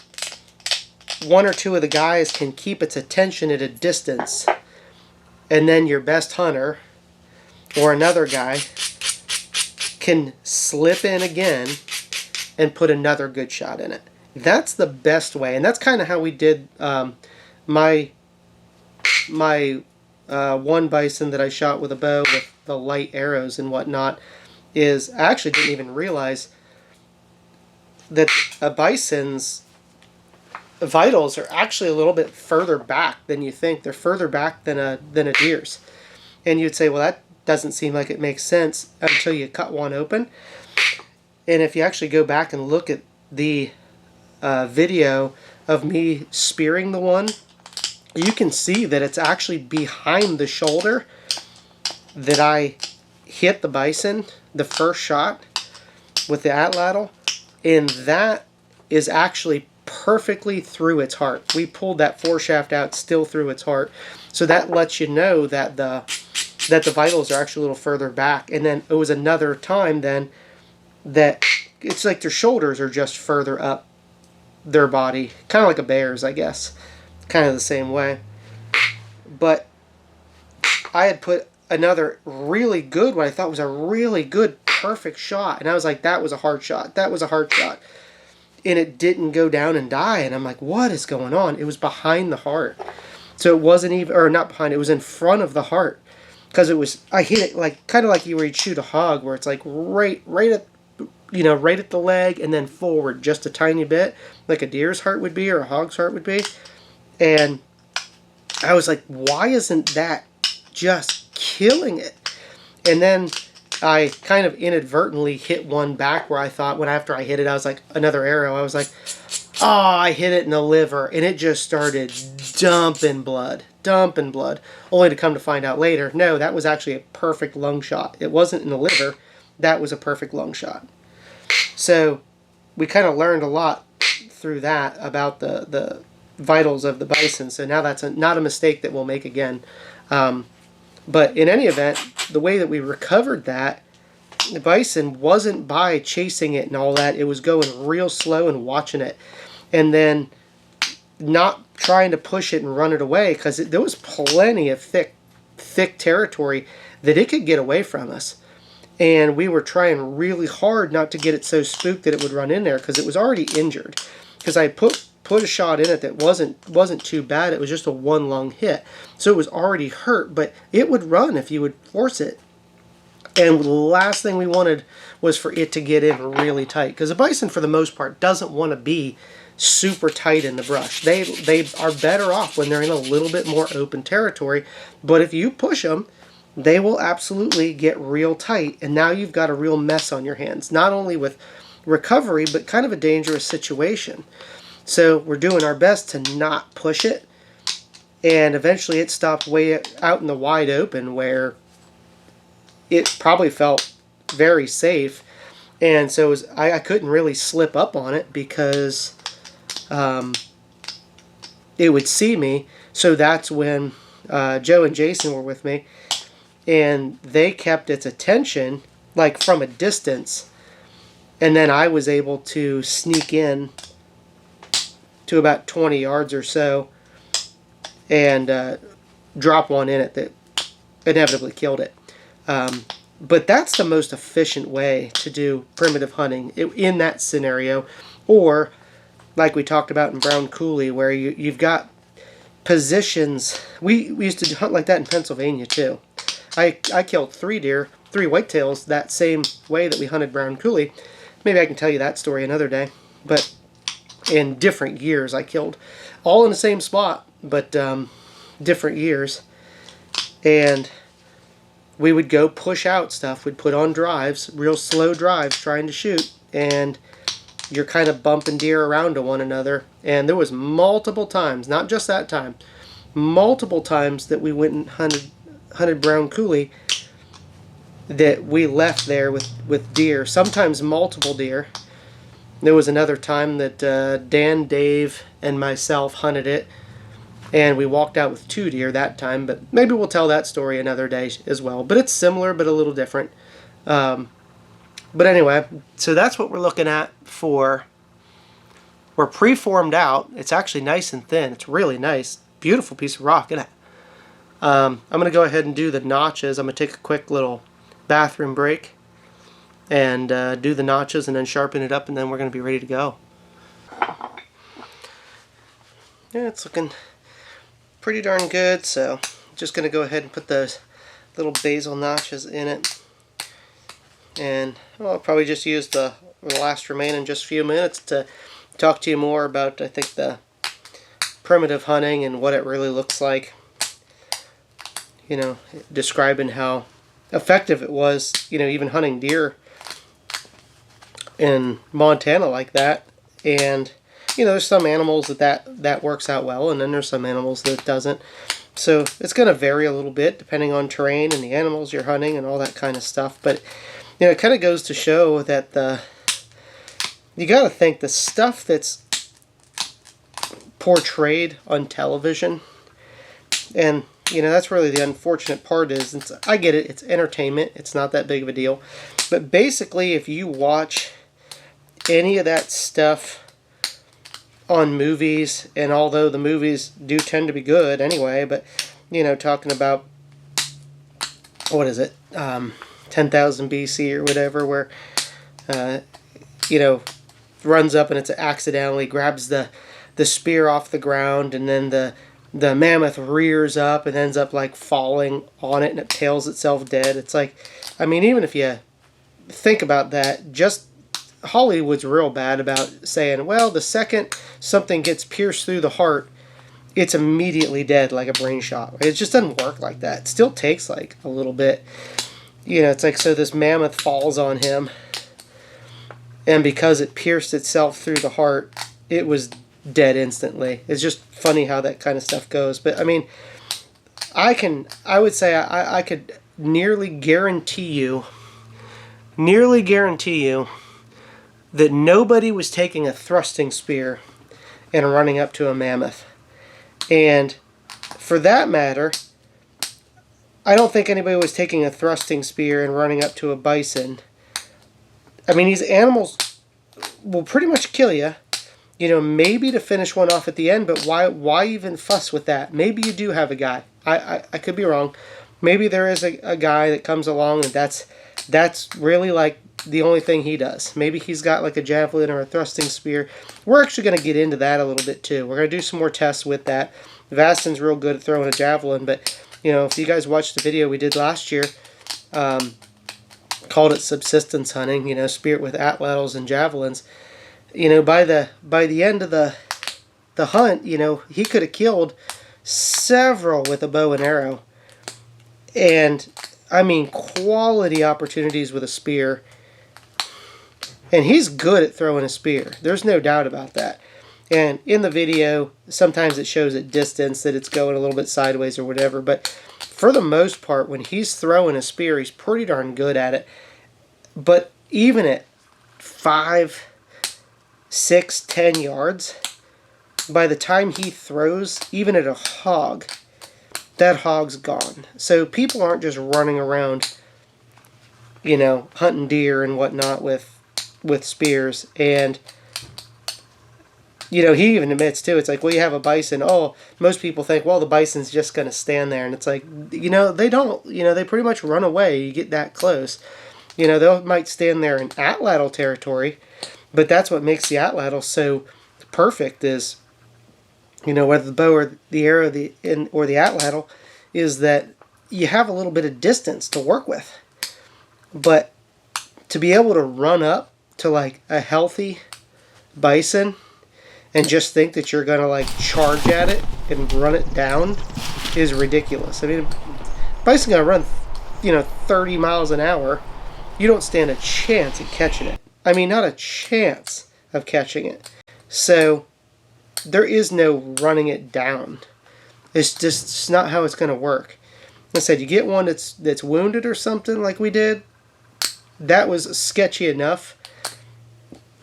one or two of the guys can keep its attention at a distance, and then your best hunter or another guy can slip in again and put another good shot in it. That's the best way, and that's kind of how we did my one bison that I shot with a bow with the light arrows and whatnot. Is I actually didn't even realize that a bison's vitals are actually a little bit further back than you think. They're further back than a deer's, and you'd say, well, that doesn't seem like it makes sense until you cut one open. And if you actually go back and look at the video of me spearing the one, you can see that it's actually behind the shoulder that I hit the bison the first shot with the Atlatl, and that is actually perfectly through its heart. We pulled that foreshaft out still through its heart, so that lets you know that the vitals are actually a little further back. And then it was another time then that it's like their shoulders are just further up their body, kind of like a bear's, I guess, kind of the same way. But I had put another really good, what I thought was a really good, perfect shot, and I was like, that was a hard shot. That was a hard shot. And it didn't go down and die, and I'm like, what is going on? It was behind the heart. So it wasn't even, or not behind, it was in front of the heart. Because it was, I hit it like, kind of like you where you'd shoot a hog, where it's like right at, right at the leg, and then forward just a tiny bit, like a deer's heart would be, or a hog's heart would be. And I was like, why isn't that just killing it? And then I kind of inadvertently hit one back where I thought, when after I hit it, I was like, another arrow, I was like, oh, I hit it in the liver, and it just started dumping blood, only to come to find out later, no, that was actually a perfect lung shot. It wasn't in the liver, that was a perfect lung shot. So we kind of learned a lot through that about the vitals of the bison, so now that's not a mistake that we'll make again. But in any event, the way that we recovered that, the bison wasn't by chasing it and all that. It was going real slow and watching it. And then not trying to push it and run it away, because there was plenty of thick territory that it could get away from us. And we were trying really hard not to get it so spooked that it would run in there, because it was already injured. Because I put a shot in it that wasn't too bad. It was just a one lung hit, so it was already hurt, but it would run if you would force it. And the last thing we wanted was for it to get in really tight, because a bison for the most part doesn't want to be super tight in the brush. They are better off when they're in a little bit more open territory, but if you push them, they will absolutely get real tight, and now you've got a real mess on your hands, not only with recovery but kind of a dangerous situation. So we're doing our best to not push it, and eventually it stopped way out in the wide open where it probably felt very safe, and so I couldn't really slip up on it because it would see me. So that's when Joe and Jason were with me, and they kept its attention like from a distance, and then I was able to sneak in to about 20 yards or so and drop one in it that inevitably killed it. But that's the most efficient way to do primitive hunting in that scenario, or like we talked about in Brown Coulee, where you've got positions. We used to hunt like that in Pennsylvania too. I killed 3 deer, 3 whitetails that same way that we hunted Brown Coulee. Maybe I can tell you that story another day, but in different years I killed, all in the same spot, but different years. And we would go push out stuff. We'd put on drives, real slow drives, trying to shoot, and you're kind of bumping deer around to one another. And there was multiple times, not just that time, multiple times that we went and hunted Brown Coulee, that we left there with deer, sometimes multiple deer. There was another time that Dan, Dave, and myself hunted it, and we walked out with 2 deer that time, but maybe we'll tell that story another day as well. But it's similar, but a little different. But anyway, so that's what we're looking at for. We're preformed out. It's actually nice and thin. It's really nice. Beautiful piece of rock. Look at that. I'm going to go ahead and do the notches. I'm going to take a quick little bathroom break and do the notches and then sharpen it up, and then we're going to be ready to go. Yeah, it's looking pretty darn good, so I'm just going to go ahead and put those little basil notches in it. And I'll probably just use the last remaining just a few minutes to talk to you more about, I think, the primitive hunting and what it really looks like. You know, describing how effective it was, you know, even hunting deer in Montana like that. And, you know, there's some animals that works out well, and then there's some animals that doesn't. So it's going to vary a little bit depending on terrain and the animals you're hunting and all that kind of stuff. But, you know, it kind of goes to show that you got to think the stuff that's portrayed on television, and you know, that's really the unfortunate part is, I get it, it's entertainment, it's not that big of a deal, but basically if you watch any of that stuff on movies, and although the movies do tend to be good anyway, but you know, talking about, what is it, 10,000 BC or whatever, where you know, runs up and it accidentally grabs the spear off the ground, and then the mammoth rears up and ends up like falling on it, and it tails itself dead. It's like, I mean, even if you think about that, just Hollywood's real bad about saying, well, the second something gets pierced through the heart, it's immediately dead like a brain shot. It just doesn't work like that. It still takes like a little bit. You know, it's like, so this mammoth falls on him, and because it pierced itself through the heart, it was dead instantly. It's just funny how that kind of stuff goes. But I mean, I would say I could nearly guarantee you that nobody was taking a thrusting spear and running up to a mammoth. And for that matter, I don't think anybody was taking a thrusting spear and running up to a bison. I mean, these animals will pretty much kill you. You know, maybe to finish one off at the end, but why even fuss with that? Maybe you do have a guy. I could be wrong. Maybe there is a guy that comes along and that's really like the only thing he does. Maybe he's got like a javelin or a thrusting spear. We're actually going to get into that a little bit too. We're going to do some more tests with that. Vastin's real good at throwing a javelin, but you know, if you guys watched the video we did last year, called it subsistence hunting, you know, spear with atlatls and javelins. You know, by the end of the hunt, you know, he could have killed several with a bow and arrow. And I mean, quality opportunities with a spear. And he's good at throwing a spear. There's no doubt about that. And in the video, sometimes it shows at distance that it's going a little bit sideways or whatever. But for the most part, when he's throwing a spear, he's pretty darn good at it. But even at 5, 6, 10 yards, by the time he throws, even at a hog, that hog's gone. So people aren't just running around, you know, hunting deer and whatnot with spears. And you know, he even admits too, it's like, well, you have a bison. Oh, most people think, well, the bison's just going to stand there. And it's like, you know, they don't. You know, they pretty much run away. You get that close. You know, they might stand there in Atlatl territory, but that's what makes the Atlatl so perfect is, you know, whether the bow or the arrow or the Atlatl, is that you have a little bit of distance to work with. But to be able to run up to like a healthy bison and just think that you're going to like charge at it and run it down is ridiculous. I mean, bison going to run, you know, 30 miles an hour. You don't stand a chance at catching it. I mean, not a chance of catching it. So there is no running it down. It's just not how it's going to work. I said, you get one that's wounded or something like we did, that was sketchy enough.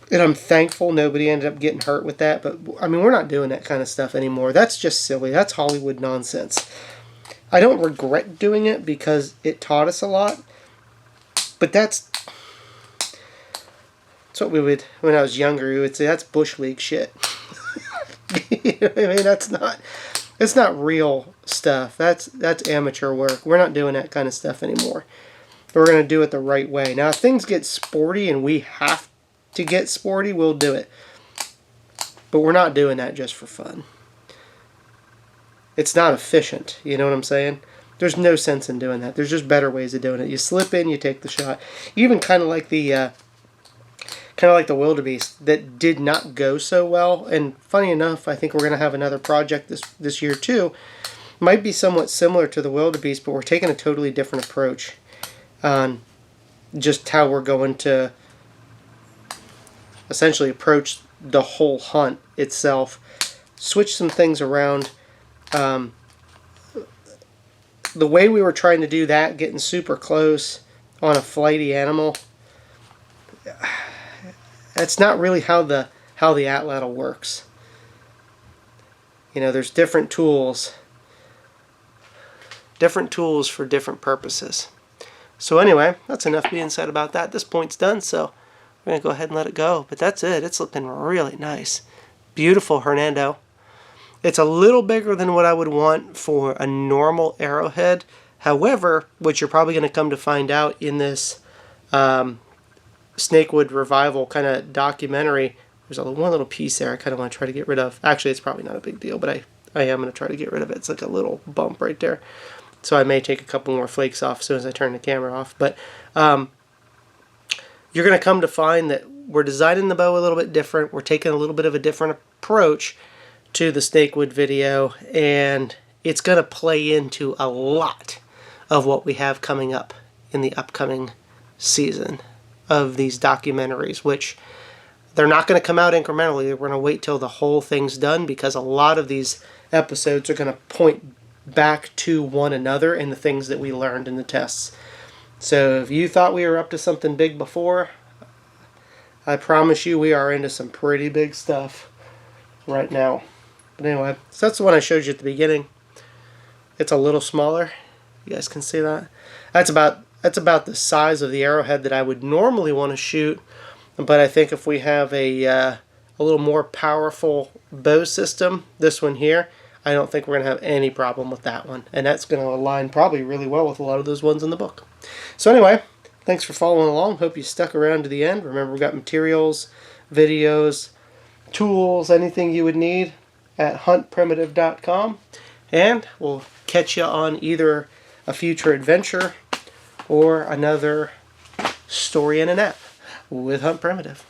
And I'm thankful nobody ended up getting hurt with that. But, I mean, we're not doing that kind of stuff anymore. That's just silly. That's Hollywood nonsense. I don't regret doing it because it taught us a lot. But that's what we would, when I was younger, we would say, that's Bush League shit. You know what I mean? It's not real stuff. That's amateur work. We're not doing that kind of stuff anymore. We're going to do it the right way. Now, if things get sporty and we have to get sporty, we'll do it. But we're not doing that just for fun. It's not efficient. You know what I'm saying? There's no sense in doing that. There's just better ways of doing it. You slip in, you take the shot. Even kind of like the wildebeest that did not go so well. And funny enough, I think we're going to have another project this year too. Might be somewhat similar to the wildebeest, but we're taking a totally different approach on just how we're going to essentially approach the whole hunt itself. Switch some things around. The way we were trying to do that, getting super close on a flighty animal, that's not really how the Atlatl works. You know, there's different tools for different purposes. So anyway, that's enough being said about that. This point's done, so we're going to go ahead and let it go. But that's it. It's looking really nice. Beautiful Hernando. It's a little bigger than what I would want for a normal arrowhead. However, what you're probably going to come to find out in this Snakewood revival kind of documentary, there's one little piece there I kind of want to try to get rid of. Actually, it's probably not a big deal, but I am going to try to get rid of it. It's like a little bump right there. So I may take a couple more flakes off as soon as I turn the camera off. But you're going to come to find that we're designing the bow a little bit different. We're taking a little bit of a different approach to the Snakewood video, and it's going to play into a lot of what we have coming up in the upcoming season of these documentaries, which they're not going to come out incrementally. We're going to wait till the whole thing's done, because a lot of these episodes are going to point back to one another and the things that we learned in the tests. So if you thought we were up to something big before, I promise you we are into some pretty big stuff right now. But anyway, so that's the one I showed you at the beginning. It's a little smaller. You guys can see that. That's about the size of the arrowhead that I would normally want to shoot. But I think if we have a little more powerful bow system, this one here, I don't think we're going to have any problem with that one. And that's going to align probably really well with a lot of those ones in the book. So anyway, thanks for following along. Hope you stuck around to the end. Remember, we've got materials, videos, tools, anything you would need at huntprimitive.com. And we'll catch you on either a future adventure or another story in a nap with Hunt Primitive.